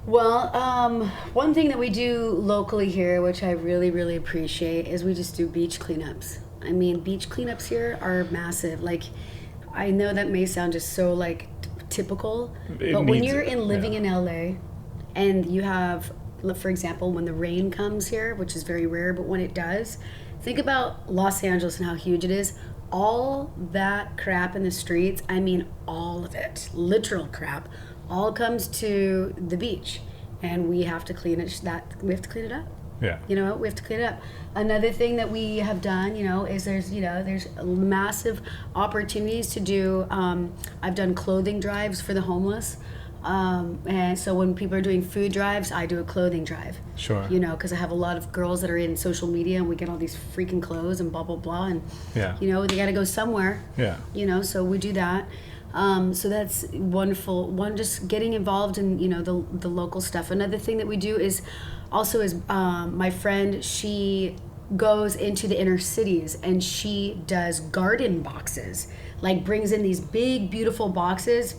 Well, one thing that we do locally here, which I really, really appreciate, is we just do beach cleanups. I mean, beach cleanups here are massive. Like, I know that may sound just so like typical, but when you're living in LA and you have, for example, when the rain comes here, which is very rare, but when it does, think about Los Angeles and how huge it is. All that crap in the streets, I mean all of it, literal crap, all comes to the beach, and we have to clean it. We have to clean it up. Yeah. We have to clean it up. Another thing that we have done, is there's massive opportunities to do. I've done clothing drives for the homeless. And so when people are doing food drives, I do a clothing drive. Sure. Because I have a lot of girls that are in social media, and we get all these freaking clothes and blah, blah, blah. And, they got to go somewhere. Yeah. So we do that. So that's wonderful. One, just getting involved in, the local stuff. Another thing that we do is my friend, she goes into the inner cities and she does garden boxes, like brings in these big, beautiful boxes.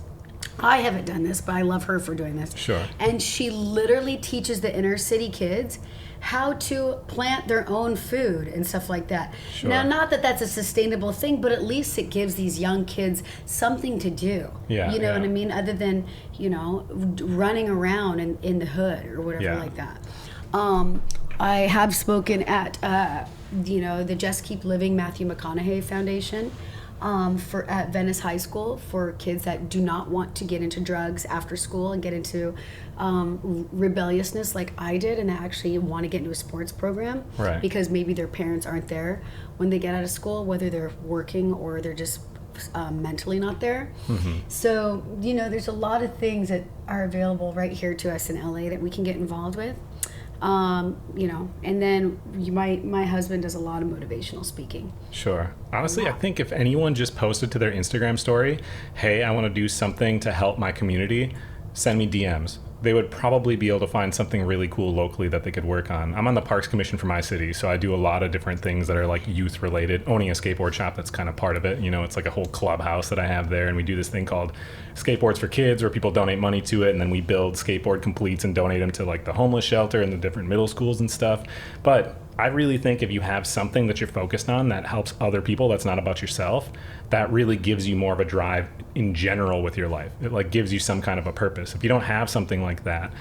I haven't done this, but I love her for doing this. Sure. And she literally teaches the inner city kids how to plant their own food and stuff like that. Sure. Now, not that that's a sustainable thing, but at least it gives these young kids something to do. Yeah, you know what I mean? Other than, running around in the hood or whatever like that. I have spoken at, the Just Keep Living Matthew McConaughey Foundation. At Venice High School for kids that do not want to get into drugs after school and get into rebelliousness like I did, and actually want to get into a sports program, right? Because maybe their parents aren't there when they get out of school, whether they're working or they're just mentally not there. Mm-hmm. So there's a lot of things that are available right here to us in LA that we can get involved with. And then my husband does a lot of motivational speaking. Sure. Honestly, I think if anyone just posted to their Instagram story, hey, I want to do something to help my community, send me DMs. They would probably be able to find something really cool locally that they could work on. I'm on the Parks Commission for my city, so I do a lot of different things that are like youth related. Owning a skateboard shop, that's kind of part of it. It's like a whole clubhouse that I have there, and we do this thing called Skateboards for Kids, where people donate money to it, and then we build skateboard completes and donate them to like the homeless shelter and the different middle schools and stuff. But I really think if you have something that you're focused on that helps other people, that's not about yourself, that really gives you more of a drive in general with your life. It like gives you some kind of a purpose. If you don't have something like that,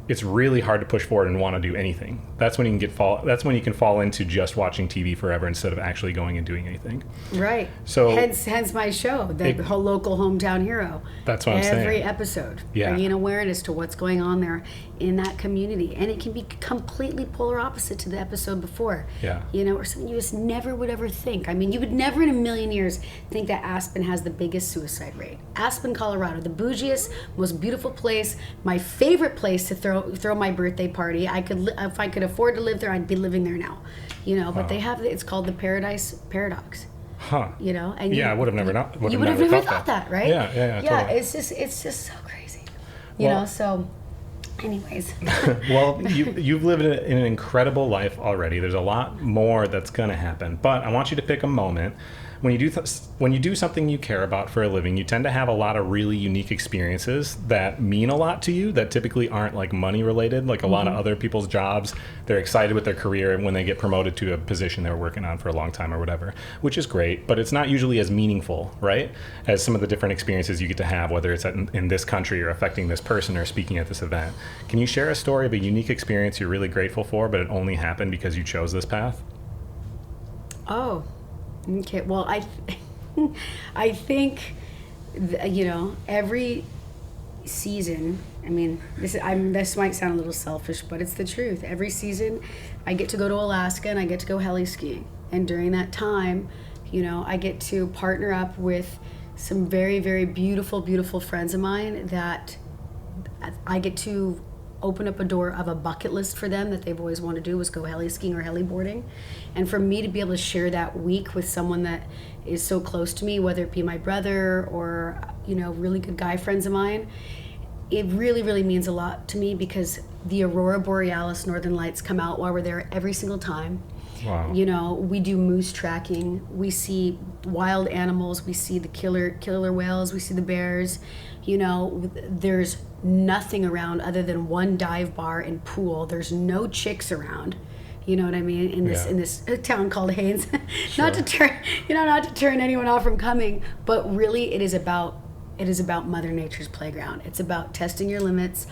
it's really hard to push forward and want to do anything. That's when you can fall into just watching TV forever instead of actually going and doing anything. Right. So hence my show, the whole local hometown hero. That's what I'm saying. Every episode, bringing awareness to what's going on there in that community, and it can be completely polar opposite to the episode before. Yeah. Or something you just never would ever think. I mean, you would never in a million years think that Aspen has the biggest suicide rate. Aspen, Colorado, the bougiest, most beautiful place, my favorite place to throw my birthday party. If I could afford to live there, I'd be living there now. But they have it's called the Paradise Paradox. Huh. And I would have never thought you would have never thought that, right? Yeah, totally. It's just so crazy. So anyways. Well, you've lived in an incredible life already. There's a lot more that's going to happen, but I want you to pick a moment. When you do something you care about for a living, you tend to have a lot of really unique experiences that mean a lot to you that typically aren't like money related. Like a lot of other people's jobs, they're excited with their career when they get promoted to a position they were working on for a long time or whatever, which is great, but it's not usually as meaningful, right? As some of the different experiences you get to have, whether it's in this country or affecting this person or speaking at this event. Can you share a story of a unique experience you're really grateful for, but it only happened because you chose this path? Oh, okay. Well, I think, every season, I mean, this might sound a little selfish, but it's the truth. Every season, I get to go to Alaska and I get to go heli skiing. And during that time, I get to partner up with some very, very beautiful, beautiful friends of mine that I get to open up a door of a bucket list for them that they've always wanted to do, was go heli skiing or heli boarding. And for me to be able to share that week with someone that is so close to me, whether it be my brother or really good guy friends of mine, it really, really means a lot to me, because the Aurora Borealis Northern Lights come out while we're there every single time. Wow. We do moose tracking, we see wild animals, we see the killer whales, we see the bears. There's nothing around other than one dive bar and pool. There's no chicks around. You know what I mean? In this town called Haines. Sure. Not to turn anyone off from coming, but really it is about Mother Nature's playground. It's about testing your limits,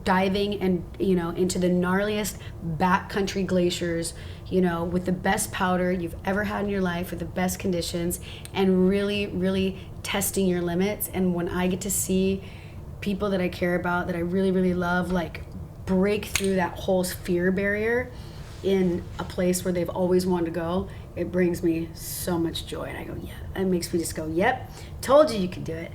diving and into the gnarliest backcountry glaciers, with the best powder you've ever had in your life, with the best conditions, and really, really testing your limits. And when I get to see people that I care about, that I really, really love, like break through that whole fear barrier in a place where they've always wanted to go, it brings me so much joy. And I go, yeah, it makes me just go, yep, told you could do it.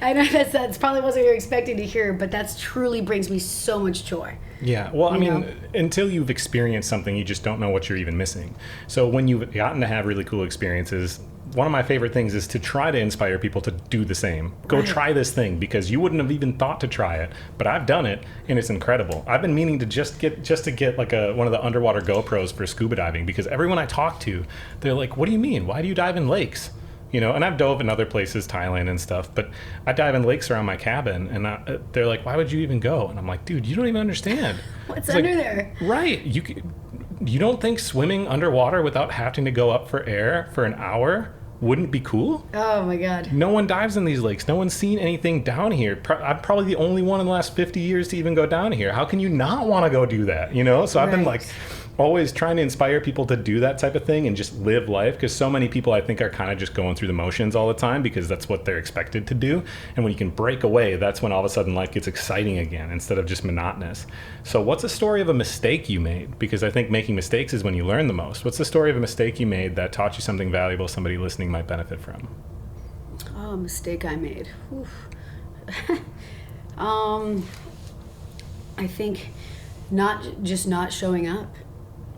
I know that's probably wasn't what you're expecting to hear, but that's truly brings me so much joy. Yeah, well, I mean, until you've experienced something, you just don't know what you're even missing. So when you've gotten to have really cool experiences, one of my favorite things is to try to inspire people to do the same. Go try this thing, because you wouldn't have even thought to try it, but I've done it and it's incredible. I've been meaning to just get like one of the underwater GoPros for scuba diving, because everyone I talk to, they're like, "What do you mean? Why do you dive in lakes?" And I've dove in other places, Thailand and stuff, but I dive in lakes around my cabin, and they're like, "Why would you even go?" And I'm like, "Dude, you don't even understand." What's under there? Right. You don't think swimming underwater without having to go up for air for an hour wouldn't be cool? Oh my God. No one dives in these lakes. No one's seen anything down here. I'm probably the only one in the last 50 years to even go down here. How can you not want to go do that? So I've been like always trying to inspire people to do that type of thing and just live life, because so many people I think are kind of just going through the motions all the time because that's what they're expected to do. And when you can break away, that's when all of a sudden life gets exciting again instead of just monotonous. So what's a story of a mistake you made? Because I think making mistakes is when you learn the most. What's the story of a mistake you made that taught you something valuable somebody listening might benefit from? Oh, a mistake I made. I think not showing up.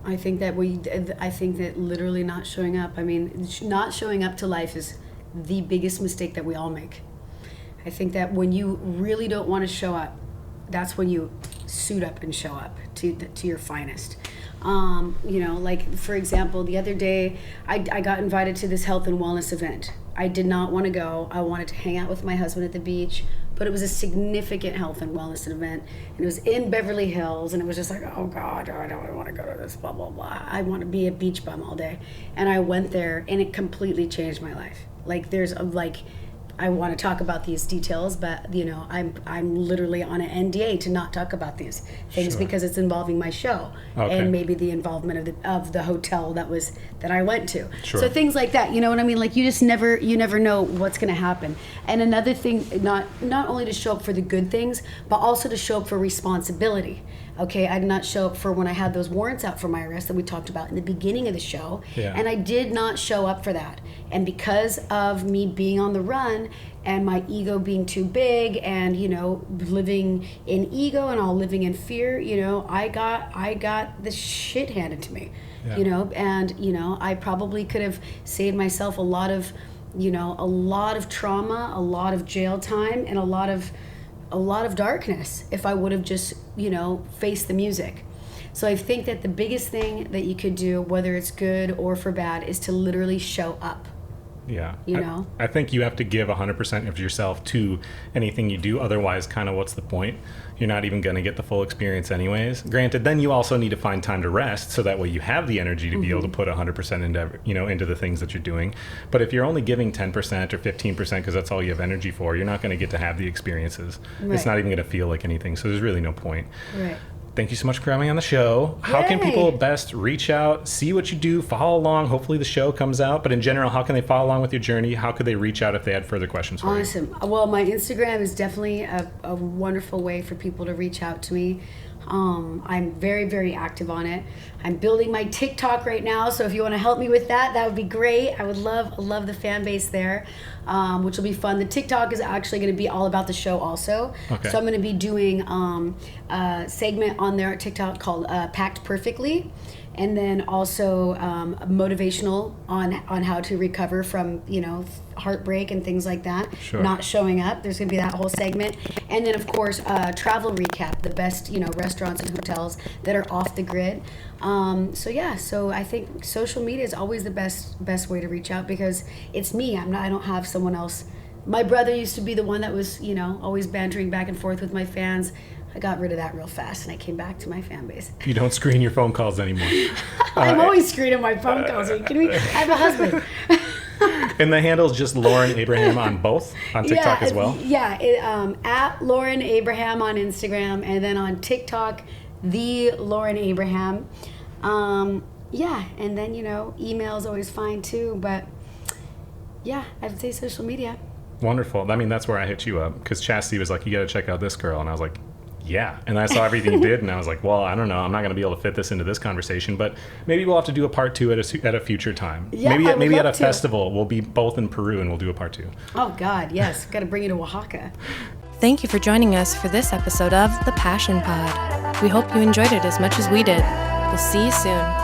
I think that literally not showing up. I mean, not showing up to life is the biggest mistake that we all make. I think that when you really don't want to show up, that's when you suit up and show up to your finest. Like for example, the other day I got invited to this health and wellness event. I did not want to go. I wanted to hang out with my husband at the beach, but it was a significant health and wellness event, and it was in Beverly Hills, and it was just like, oh God, I don't want to go to this, blah, blah, blah. I want to be a beach bum all day. And I went there, and it completely changed my life. Like I want to talk about these details, but you know, I'm literally on an NDA to not talk about these things because it's involving my show and maybe the involvement of the hotel that I went to. So things like that, you know what I mean? Like you never know what's going to happen. And another thing, not only to show up for the good things, but also to show up for responsibility. Okay, I did not show up for when I had those warrants out for my arrest that we talked about in the beginning of the show, and I did not show up for that. And because of me being on the run and my ego being too big and, you know, living in ego and all living in fear, you know, I got the shit handed to me, you know, and, you know, I probably could have saved myself a lot of trauma, a lot of jail time, and a lot of darkness if I would have just, you know, faced the music. So I think that the biggest thing that you could do, whether it's good or for bad, is to literally show up. Yeah. You know? I think you have to give 100% of yourself to anything you do. Otherwise, kind of what's the point? You're not even going to get the full experience anyways. Granted, then you also need to find time to rest so that way you have the energy to be able to put 100% into the things that you're doing. But if you're only giving 10% or 15% because that's all you have energy for, you're not going to get to have the experiences. Right. It's not even going to feel like anything. So there's really no point. Right. Thank you so much for coming on the show. How can people best reach out, see what you do, follow along? Hopefully the show comes out. But in general, how can they follow along with your journey? How could they reach out if they had further questions for you? Awesome. Well, my Instagram is definitely a wonderful way for people to reach out to me. I'm very, very active on it. I'm building my TikTok right now, so if you want to help me with that, that would be great. I would love the fan base there, which will be fun. The TikTok is actually going to be all about the show also. Okay. So I'm going to be doing a segment on there at TikTok called Packed Perfectly. And then also motivational on how to recover from, you know, heartbreak and things like that. Sure. Not showing up. There's going to be that whole segment. And then, of course, travel recap, the best, you know, restaurants and hotels that are off the grid. So I think social media is always the best way to reach out because it's me. I don't have someone else. My brother used to be the one that was, you know, always bantering back and forth with my fans. I got rid of that real fast, and I came back to my fan base. You don't screen your phone calls anymore. I'm always screening my phone calls. Are you kidding me? I have a husband. And the handle is just Lauren Abraham on both? On TikTok as well? Yeah, at Lauren Abraham on Instagram, and then on TikTok, the Lauren Abraham. And then, you know, email is always fine too, but yeah, I'd say social media. Wonderful. I mean, that's where I hit you up, because Chastity was like, you got to check out this girl. And I was like, yeah. And I saw everything you did, and I was like, well, I don't know. I'm not going to be able to fit this into this conversation, but maybe we'll have to do a part 2 at a future time. Yeah, maybe at a festival. We'll be both in Peru, and we'll do a part 2. Oh, God, yes. Got to bring you to Oaxaca. Thank you for joining us for this episode of The Passion Pod. We hope you enjoyed it as much as we did. We'll see you soon.